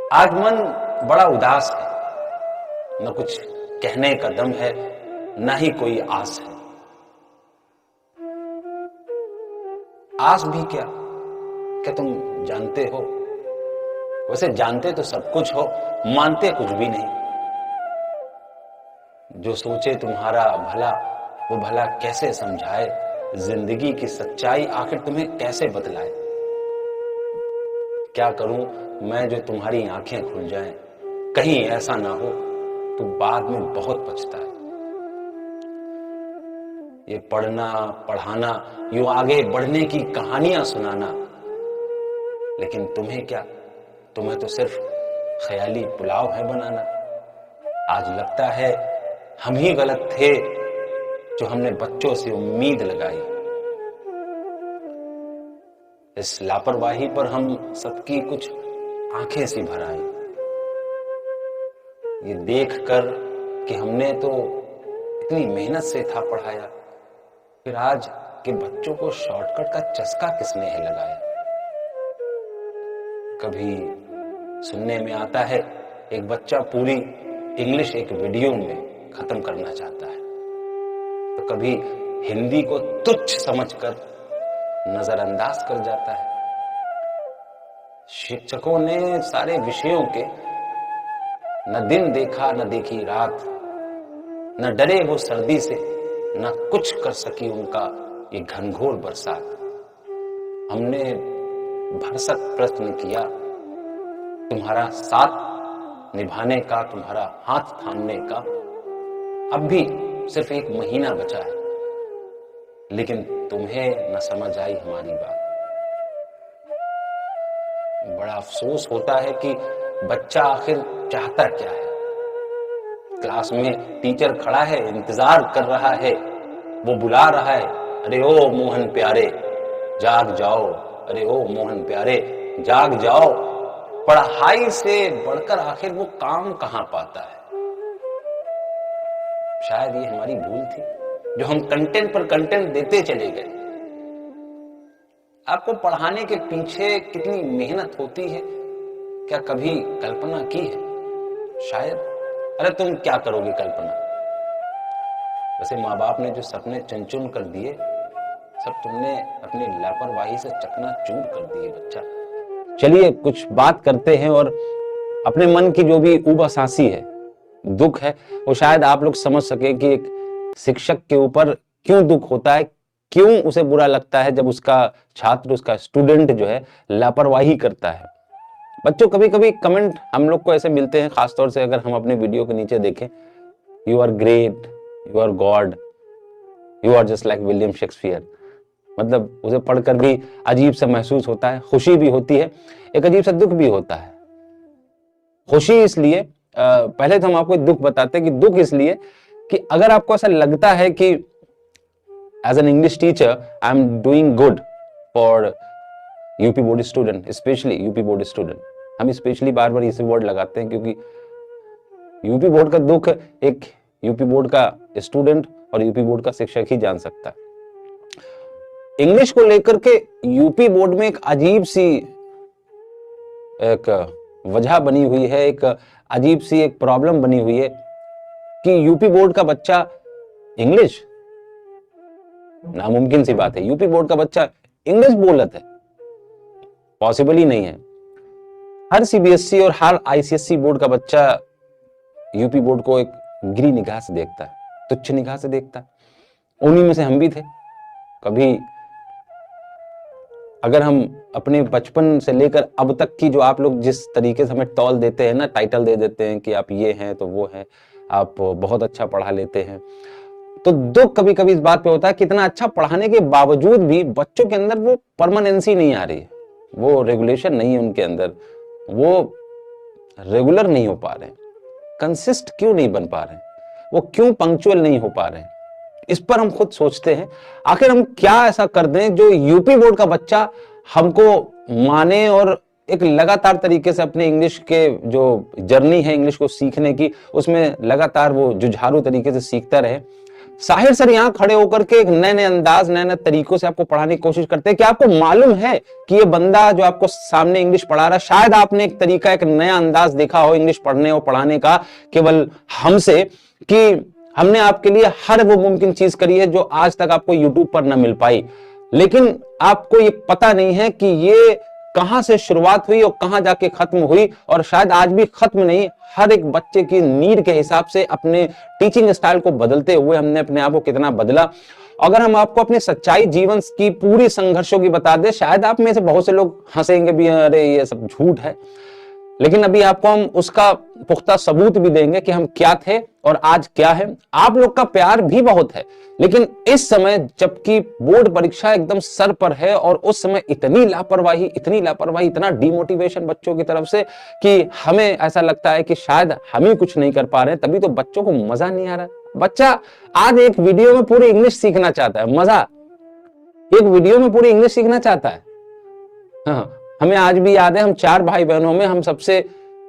आज मन बड़ा उदास है, न कुछ कहने का दम है, न ही कोई आस है। आस भी क्या तुम जानते हो? वैसे जानते तो सब कुछ हो, मानते कुछ भी नहीं। जो सोचे तुम्हारा भला, वो भला कैसे समझाए? जिंदगी की सच्चाई आखिर तुम्हें कैसे बतलाए? क्या करूं मैं जो तुम्हारी आंखें खुल जाएं? कहीं ऐसा ना हो तो बाद में बहुत पछताए। ये पढ़ना पढ़ाना, यूं आगे बढ़ने की कहानियां सुनाना, लेकिन तुम्हें क्या, तुम्हें तो सिर्फ ख्याली पुलाव है बनाना। आज लगता है हम ही गलत थे जो हमने बच्चों से उम्मीद लगाई। इस लापरवाही पर हम सबकी कुछ आंखें सी भर आई। ये देखकर कि हमने तो इतनी मेहनत से था पढ़ाया, फिर आज के बच्चों को शॉर्टकट का चस्का किसने है लगाया। कभी सुनने में आता है एक बच्चा पूरी इंग्लिश एक वीडियो में खत्म करना चाहता है, तो कभी हिंदी को तुच्छ समझकर नजरअंदाज कर जाता है। शिक्षकों ने सारे विषयों के न दिन देखा न देखी रात, न डरे वो सर्दी से, न कुछ कर सकी उनका ये घनघोर बरसात। हमने भरसक प्रयत्न किया तुम्हारा साथ निभाने का, तुम्हारा हाथ थामने का। अब भी सिर्फ एक महीना बचा है, लेकिन तुम्हें न समझ आई हमारी बात। बड़ा अफसोस होता है कि बच्चा आखिर चाहता क्या है। क्लास में टीचर खड़ा है, इंतजार कर रहा है, वो बुला रहा है, अरे ओ मोहन प्यारे जाग जाओ, अरे ओ मोहन प्यारे जाग जाओ। पढ़ाई से बढ़कर आखिर वो काम कहां पाता है? शायद ये हमारी भूल थी जो हम कंटेंट पर कंटेंट देते चले गए। आपको पढ़ाने के पीछे कितनी मेहनत होती है, क्या कभी कल्पना की है? शायद। अरे तुम क्या करोगे कल्पना? वैसे माँ बाप ने जो सपने चुन चुन कर दिए, सब तुमने अपनी लापरवाही से चकनाचूर कर दिए बच्चा। चलिए कुछ बात करते हैं और अपने मन की जो भी उबासासी है, दुख है, वो शायद आप लोग समझ सके कि एक शिक्षक के ऊपर क्यों दुख होता है, क्यों उसे बुरा लगता है जब उसका छात्र, उसका स्टूडेंट जो है लापरवाही करता है। बच्चों कभी कभी कमेंट हम लोग को ऐसे मिलते हैं, खासतौर से अगर हम अपने वीडियो के नीचे देखें, you are great, you are God, you are just like William Shakespeare. मतलब उसे पढ़कर भी अजीब सा महसूस होता है, खुशी भी होती है, एक अजीब सा दुख भी होता है। खुशी इसलिए, पहले तो हम आपको दुख बताते हैं कि दुख इसलिए कि अगर आपको ऐसा लगता है कि as an English teacher I am doing good for UP board student, specially UP board student. हम स्पेशली बार बार इसे वर्ड लगाते हैं क्योंकि यूपी बोर्ड का दुख एक यूपी बोर्ड का स्टूडेंट और यूपी बोर्ड का शिक्षक ही जान सकता है। इंग्लिश को लेकर के यूपी बोर्ड में एक अजीब सी एक वजह बनी हुई है, एक अजीब सी एक प्रॉब्लम बनी हुई है कि यूपी बोर्ड का बच्चा इंग्लिश, नामुमकिन सी बात है, यूपी बोर्ड का बच्चा इंग्लिश बोलत है, पॉसिबल ही नहीं है। हर सीबीएसई और हर आईसीएसई बोर्ड का बच्चा यूपी बोर्ड को एक गिरी निगाह से देखता है, तुच्छ निगाह से देखता है। उन्हीं में से हम भी थे। कभी अगर हम अपने बचपन से लेकर अब तक की जो आप लोग जिस तरीके से हमें तौल देते हैं ना, टाइटल दे देते हैं कि आप ये हैं तो वो हैं, आप बहुत अच्छा पढ़ा लेते हैं, तो दुख कभी कभी इस बात पे होता है कि इतना अच्छा पढ़ाने के बावजूद भी बच्चों के अंदर वो परमानेंसी नहीं आ रही है, वो रेगुलेशन नहीं है उनके अंदर, वो रेगुलर नहीं हो पा रहे, कंसिस्ट क्यों नहीं बन पा रहे, वो क्यों पंक्चुअल नहीं हो पा रहे हैं। इस पर हम खुद सोचते हैं आखिर हम क्या ऐसा कर दें जो यूपी बोर्ड का बच्चा हमको माने और एक लगातार तरीके से अपने इंग्लिश के जो जर्नी है इंग्लिश को सीखने की, उसमें लगातार वो जुझारू तरीके से सीखता रहे। साहिर सर यहाँ खड़े होकर के एक नए नए अंदाज, नए नए तरीकों से आपको पढ़ाने की कोशिश करते हैं। क्या आपको मालूम है कि ये बंदा जो आपको सामने इंग्लिश पढ़ा रहा है, शायद आपने एक तरीका, एक नया अंदाज देखा हो इंग्लिश पढ़ने और पढ़ाने का केवल हमसे, कि हमने आपके लिए हर वो मुमकिन चीज करी है जो आज तक आपको यूट्यूब पर न मिल पाई। लेकिन आपको ये पता नहीं है कि ये कहां से शुरुआत हुई और कहां जाके खत्म हुई, और शायद आज भी खत्म नहीं। हर एक बच्चे की नीड के हिसाब से अपने टीचिंग स्टाइल को बदलते हुए हमने अपने आप को कितना बदला। अगर हम आपको अपनी सच्चाई जीवन की पूरी संघर्षों की बता दें, शायद आप में से बहुत से लोग हंसेंगे भी, अरे ये सब झूठ है, लेकिन अभी आपको हम उसका पुख्ता सबूत भी देंगे कि हम क्या थे और आज क्या है। आप लोग का प्यार भी बहुत है, लेकिन इस समय जबकि बोर्ड परीक्षा एकदम सर पर है और उस समय इतनी लापरवाही, इतना डिमोटिवेशन बच्चों की तरफ से कि हमें ऐसा लगता है कि शायद हम ही कुछ नहीं कर पा रहे हैं, तभी तो बच्चों को मजा नहीं आ रहा। बच्चा आज एक वीडियो में पूरी इंग्लिश सीखना चाहता है, मजा, एक वीडियो में पूरी इंग्लिश सीखना चाहता है। हाँ, हमें आज भी याद है, हम 4 भाई बहनों में हम सबसे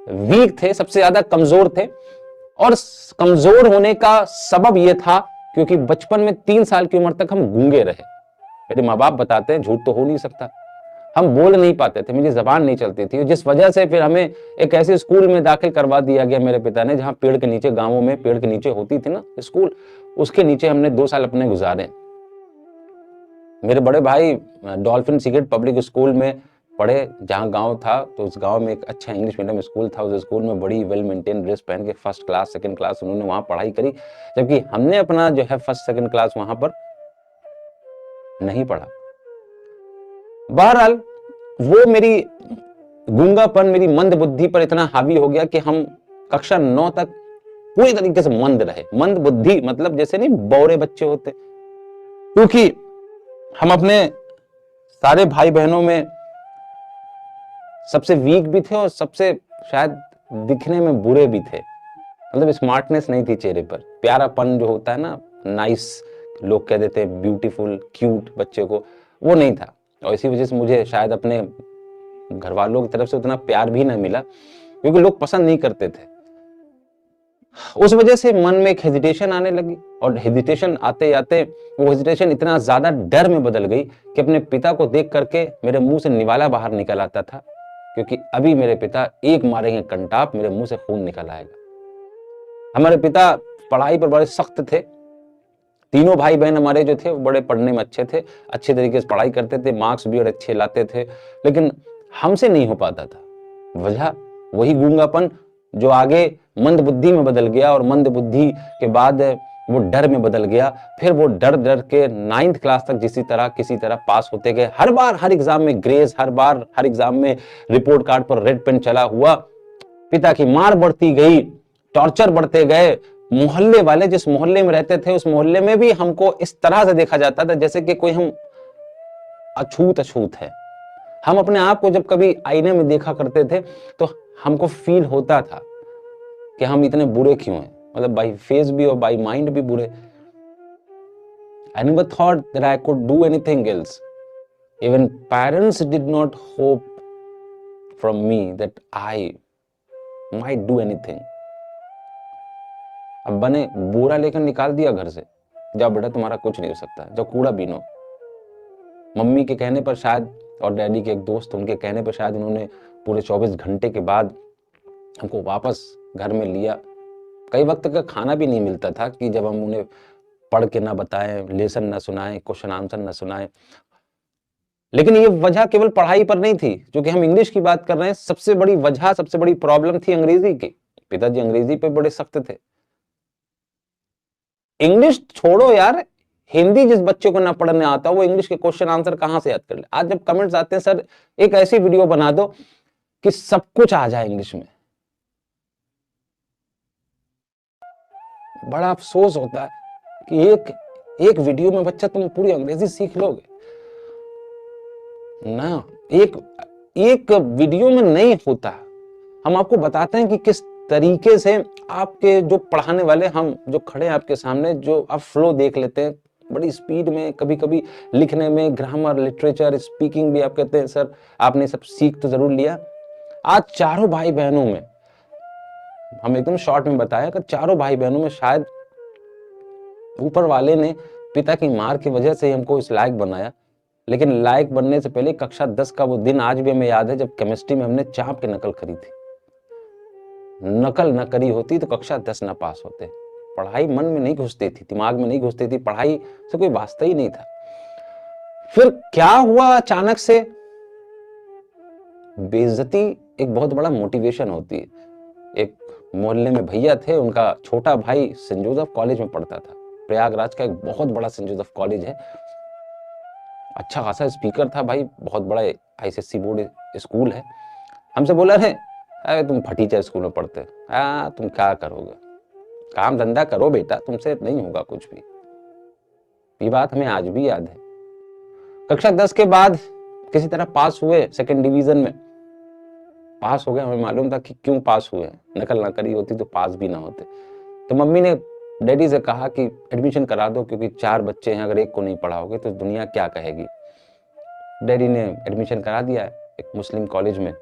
वीक थे, सबसे ज्यादा कमजोर थे। और कमजोर होने का सबब यह था क्योंकि बचपन में 3 साल की उम्र तक हम गूंगे रहे। मेरे माँ बाप बताते हैं, झूठ तो हो नहीं सकता, हम बोल नहीं पाते थे, मेरी जबान नहीं चलती थी, जिस वजह से फिर हमें एक ऐसे स्कूल में दाखिल करवा दिया गया मेरे पिता ने, जहां पेड़ के नीचे, गांवों में पेड़ के नीचे होती थी ना स्कूल, उसके नीचे हमने 2 साल अपने गुजारे। मेरे बड़े भाई डॉल्फिन सीक्रेट पब्लिक स्कूल में पढ़े, जहाँ गांव था, तो उस गांव में एक अच्छा इंग्लिश मीडियम स्कूल था। उस स्कूल में बड़ी वेल मेंटेन ड्रेस पहन के फर्स्ट क्लास, सेकंड क्लास उन्होंने वहां पढ़ाई करी, जबकि हमने अपना जो है फर्स्ट सेकंड क्लास वहां पर नहीं पढ़ा। बहरहाल वो मेरी गूंगापन, मेरी मंद बुद्धि पर इतना हावी हो गया कि हम कक्षा 9 तक पूरी तरीके से मंद रहे। मंद बुद्धि मतलब जैसे नहीं बौरे बच्चे होते, क्योंकि हम अपने सारे भाई बहनों में सबसे वीक भी थे और सबसे शायद दिखने में बुरे भी थे। मतलब स्मार्टनेस नहीं थी चेहरे पर, प्यारापन जो होता है ना, नाइस, लोग कह देते हैं ब्यूटीफुल, क्यूट बच्चे को, वो नहीं था। और इसी वजह से मुझे शायद अपने घर वालों की तरफ से उतना प्यार भी ना मिला, क्योंकि लोग पसंद नहीं करते थे। उस वजह से मन में एक हेजिटेशन आने लगी, और हेजिटेशन आते आते वो हेजिटेशन इतना ज्यादा डर में बदल गई कि अपने पिता को देख करके मेरे मुंह से निवाला बाहर निकल आता था, क्योंकि अभी मेरे पिता एक मारेंगे कंटाप, मेरे मुंह से खून निकल आएगा। हमारे पिता पढ़ाई पर बड़े सख्त थे। तीनों भाई बहन हमारे जो थे वो बड़े पढ़ने में अच्छे थे, अच्छे तरीके से पढ़ाई करते थे, मार्क्स भी और अच्छे लाते थे, लेकिन हमसे नहीं हो पाता था। वजह वही गूंगापन जो आगे मंद बुद्धि में बदल गया, और मंद बुद्धि के बाद वो डर में बदल गया। फिर वो डर डर के 9th क्लास तक किसी तरह पास होते गए। हर बार हर एग्जाम में ग्रेस, हर बार हर एग्जाम में रिपोर्ट कार्ड पर रेड पेन चला हुआ। पिता की मार बढ़ती गई, टॉर्चर बढ़ते गए। मोहल्ले वाले, जिस मोहल्ले में रहते थे, उस मोहल्ले में भी हमको इस तरह से देखा जाता था जैसे कि कोई हम अछूत है। हम अपने आप को जब कभी आईने में देखा करते थे तो हमको फील होता था कि हम इतने बुरे क्यों हैं, मतलब बाई फेस भी और बाई माइंड भी बुरे। I never thought that I could do anything else. Even parents did not hope from me that I might do anything. अब बने बोरा लेकर निकाल दिया घर से, जाओ बेटा तुम्हारा कुछ नहीं हो सकता, जाओ कूड़ा बीनो। मम्मी के कहने पर शायद, और डैडी के एक दोस्त, उनके कहने पर शायद उन्होंने पूरे 24 घंटे के बाद हमको वापस घर में लिया। कई वक्त का खाना भी नहीं मिलता था कि जब हम उन्हें पढ़ के ना बताएं, लेसन ना सुनाएं, क्वेश्चन आंसर ना सुनाएं। लेकिन ये वजह केवल पढ़ाई पर नहीं थी, क्योंकि हम इंग्लिश की बात कर रहे हैं। सबसे बड़ी वजह, सबसे बड़ी प्रॉब्लम थी अंग्रेजी की। पिताजी अंग्रेजी पे बड़े सख्त थे। इंग्लिश छोड़ो यार, हिंदी जिस बच्चे को ना पढ़ने आता वो इंग्लिश के क्वेश्चन आंसर कहां से याद कर ले। आज जब कमेंट्स आते हैं, सर एक ऐसी वीडियो बना दो कि सब कुछ आ जाए इंग्लिश में, बड़ा अफसोस होता है कि एक वीडियो में बच्चा तुम पूरी अंग्रेजी सीख लोगे ना। एक वीडियो में नहीं होता। हम आपको बताते हैं कि किस तरीके से आपके जो पढ़ाने वाले, हम जो खड़े हैं आपके सामने, जो आप फ्लो देख लेते हैं बड़ी स्पीड में, कभी कभी लिखने में, ग्रामर, लिटरेचर, स्पीकिंग भी आप कहते हैं सर आपने सब सीख तो जरूर लिया। आज चारों भाई बहनों में, हम एकदम शॉर्ट में बताया, कि चारों भाई बहनों में शायद ऊपर वाले ने पिता की मार की वजह से हमको इस लायक बनाया, लेकिन लायक बनने से पहले कक्षा 10 का वो दिन आज भी हमें याद है जब केमिस्ट्री में हमने चाप की नकल करी थी। नकल न करी होती तो कक्षा 10 न पास होते। पढ़ाई मन में नहीं घुसती थी, दिमाग में नहीं घुसती थी, पढ़ाई से कोई वास्ता ही नहीं था। फिर क्या हुआ अचानक से? बेइज्जती एक बहुत बड़ा मोटिवेशन होती है। एक मोहल्ले में भैया थे, उनका छोटा भाई सेंट जोसेफ कॉलेज में पढ़ता था। प्रयागराज का एक बहुत बड़ा सेंट जोसेफ कॉलेज है, अच्छा खासा स्पीकर था भाई, बहुत बड़ा आईसीएससी बोर्ड स्कूल है। हमसे बोला, अरे तुम फटीचर स्कूल में पढ़ते, तुम क्या करोगे, काम धंधा करो बेटा, तुमसे नहीं होगा कुछ भी। ये बात हमें आज भी याद है। कक्षा 10 के बाद किसी तरह पास हुए, सेकंड डिवीजन में पास हो गए। हमें मालूम था कि क्यों पास हुए, नकल ना करी होती तो पास भी ना होते। तो मम्मी ने डैडी से कहा कि एडमिशन करा दो, क्योंकि 4 बच्चे हैं, अगर एक को नहीं पढ़ाओगे तो दुनिया क्या कहेगी। डैडी ने एडमिशन करा दिया एक मुस्लिम कॉलेज में।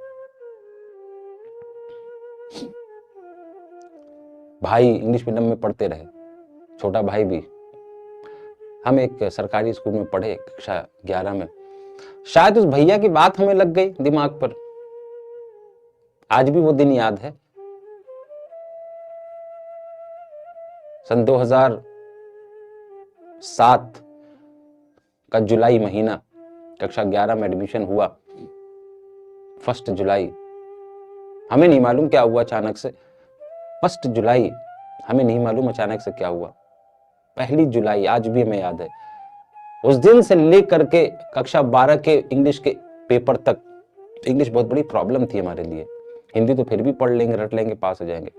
भाई इंग्लिश मीडियम में पढ़ते रहे, छोटा भाई भी। हम एक सरकारी स्कूल में पढ़े कक्षा 11 में। शायद उस भैया की बात हमें लग गई दिमाग पर। आज भी वो दिन याद है। सन 2007 का जुलाई महीना, कक्षा 11 में एडमिशन हुआ, 1 जुलाई। हमें नहीं मालूम क्या हुआ अचानक से। 1 जुलाई, हमें नहीं मालूम अचानक से क्या हुआ। 1 जुलाई आज भी हमें याद है। उस दिन से लेकर के कक्षा 12 के इंग्लिश के पेपर तक, इंग्लिश बहुत बड़ी प्रॉब्लम थी हमारे लिए। हिंदी तो फिर भी पढ़ लेंगे, रट लेंगे, पास हो जाएंगे।